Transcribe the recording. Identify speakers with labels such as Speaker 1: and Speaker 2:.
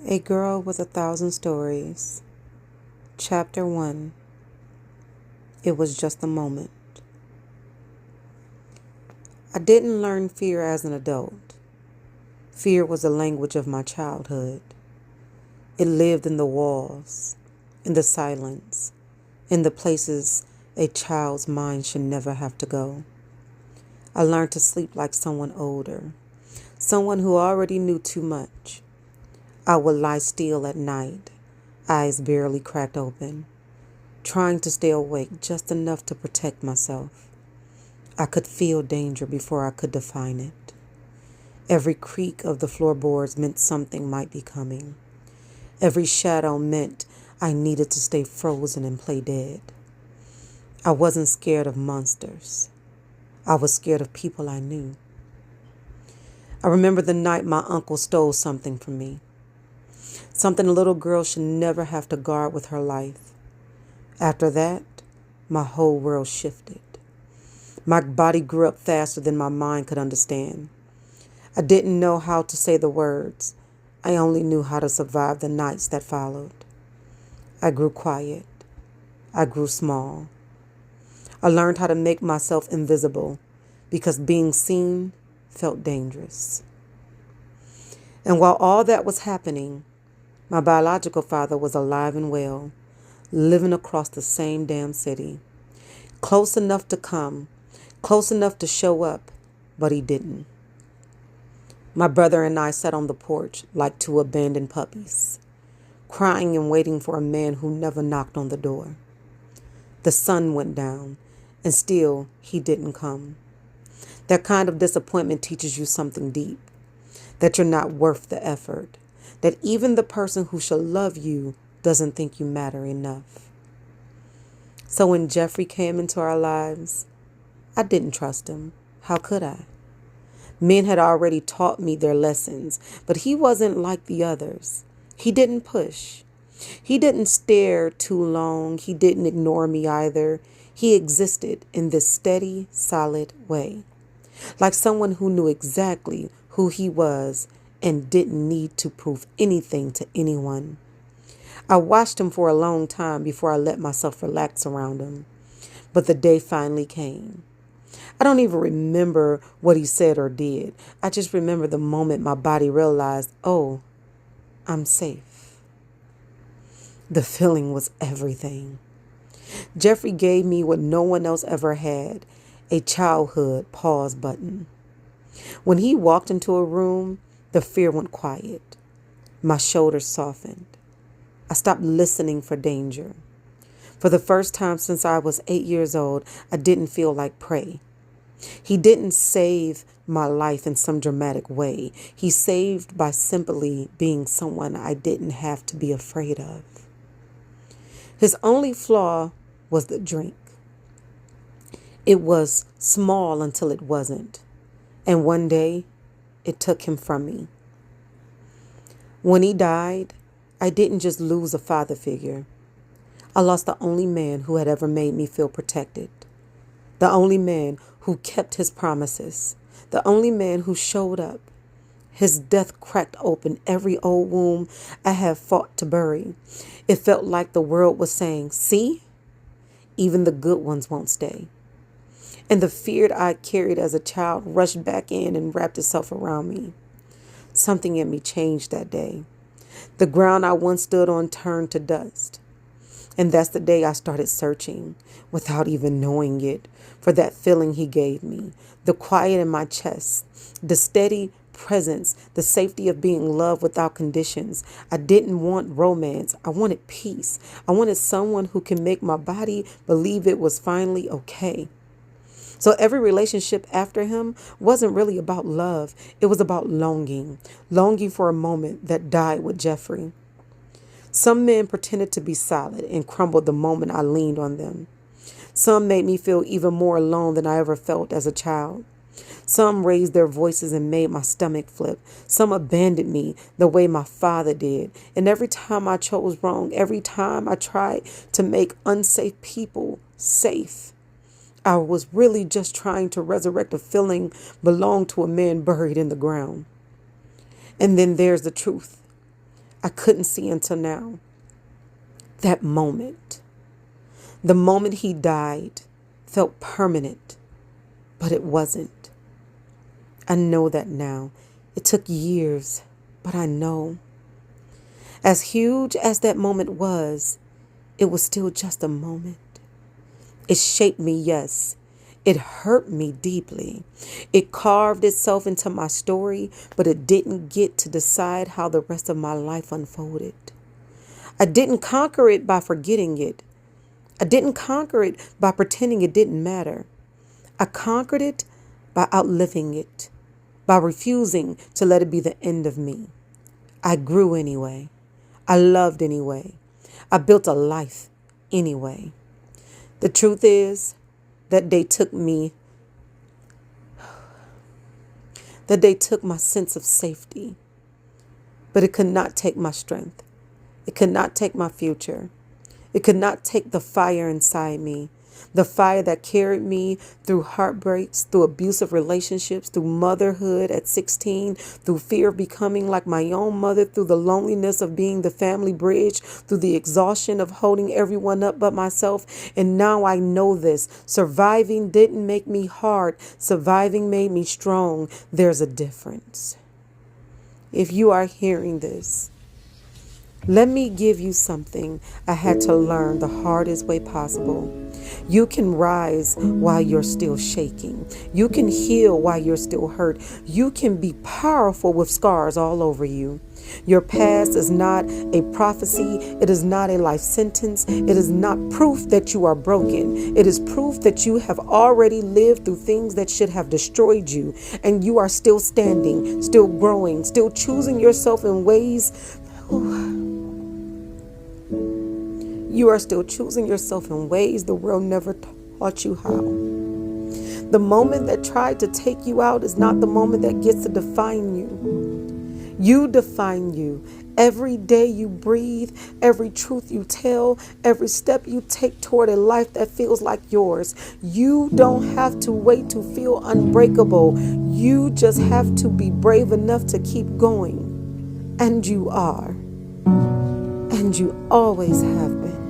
Speaker 1: A Girl with 1,000 Stories. Chapter 1. It was just a moment. I didn't learn fear as an adult. Fear was the language of my childhood. It lived in the walls, in the silence, in the places a child's mind should never have to go. I learned to sleep like someone older, someone who already knew too much. I would lie still at night, eyes barely cracked open, trying to stay awake just enough to protect myself. I could feel danger before I could define it. Every creak of the floorboards meant something might be coming. Every shadow meant I needed to stay frozen and play dead. I wasn't scared of monsters. I was scared of people I knew. I remember the night my uncle stole something from me. Something a little girl should never have to guard with her life. After that, my whole world shifted. My body grew up faster than my mind could understand. I didn't know how to say the words. I only knew how to survive the nights that followed. I grew quiet. I grew small. I learned how to make myself invisible because being seen felt dangerous. And while all that was happening, my biological father was alive and well, living across the same damn city. Close enough to come, close enough to show up, but he didn't. My brother and I sat on the porch like two abandoned puppies, crying and waiting for a man who never knocked on the door. The sun went down, and still he didn't come. That kind of disappointment teaches you something deep, that you're not worth the effort, that even the person who should love you doesn't think you matter enough. So when Jeffrey came into our lives, I didn't trust him. How could I? Men had already taught me their lessons, but he wasn't like the others. He didn't push. He didn't stare too long. He didn't ignore me either. He existed in this steady, solid way, like someone who knew exactly who he was and didn't need to prove anything to anyone. I watched him for a long time before I let myself relax around him, but the day finally came. I don't even remember what he said or did. I just remember the moment my body realized, oh, I'm safe. The feeling was everything. Jeffrey gave me what no one else ever had, a childhood pause button. When he walked into a room, the fear went quiet. My shoulders softened. I stopped listening for danger. For the first time since I was 8 years old, I didn't feel like prey. He didn't save my life in some dramatic way. He saved by simply being someone I didn't have to be afraid of. His only flaw was the drink. It was small until it wasn't. And one day, it took him from me. When he died, I didn't just lose a father figure. I lost the only man who had ever made me feel protected. The only man who kept his promises. The only man who showed up. His death cracked open every old wound I have fought to bury. It felt like the world was saying, see, even the good ones won't stay. And the fear I carried as a child rushed back in and wrapped itself around me. Something in me changed that day. The ground I once stood on turned to dust. And that's the day I started searching, without even knowing it, for that feeling he gave me, the quiet in my chest, the steady presence, the safety of being loved without conditions. I didn't want romance. I wanted peace. I wanted someone who can make my body believe it was finally okay. So every relationship after him wasn't really about love. It was about longing for a moment that died with Jeffrey. Some men pretended to be solid and crumbled the moment I leaned on them. Some made me feel even more alone than I ever felt as a child. Some raised their voices and made my stomach flip. Some abandoned me the way my father did. And every time I chose wrong, every time I tried to make unsafe people safe, I was really just trying to resurrect a feeling belonged to a man buried in the ground. And then there's the truth. I couldn't see until now. That moment, the moment he died, felt permanent, but it wasn't. I know that now. It took years, but I know. As huge as that moment was, it was still just a moment. It shaped me, yes. It hurt me deeply. It carved itself into my story, but it didn't get to decide how the rest of my life unfolded. I didn't conquer it by forgetting it. I didn't conquer it by pretending it didn't matter. I conquered it by outliving it, by refusing to let it be the end of me. I grew anyway. I loved anyway. I built a life anyway. The truth is that they took my sense of safety, but it could not take my strength. It could not take my future. It could not take the fire inside me, the fire that carried me through heartbreaks, through abusive relationships, through motherhood at 16, through fear of becoming like my own mother, through the loneliness of being the family bridge, through the exhaustion of holding everyone up but myself. And now I know this. Surviving didn't make me hard. Surviving made me strong. There's a difference. If you are hearing this, let me give you something I had to learn the hardest way possible. You can rise while you're still shaking. You can heal while you're still hurt. You can be powerful with scars all over you. Your past is not a prophecy. It is not a life sentence. It is not proof that you are broken. It is proof that you have already lived through things that should have destroyed you. And you are still standing, still growing, still choosing yourself in ways. You are still choosing yourself in ways the world never taught you how. The moment that tried to take you out is not the moment that gets to define you. You define you. Every day you breathe, every truth you tell, every step you take toward a life that feels like yours. You don't have to wait to feel unbreakable. You just have to be brave enough to keep going. And you are. And you always have been.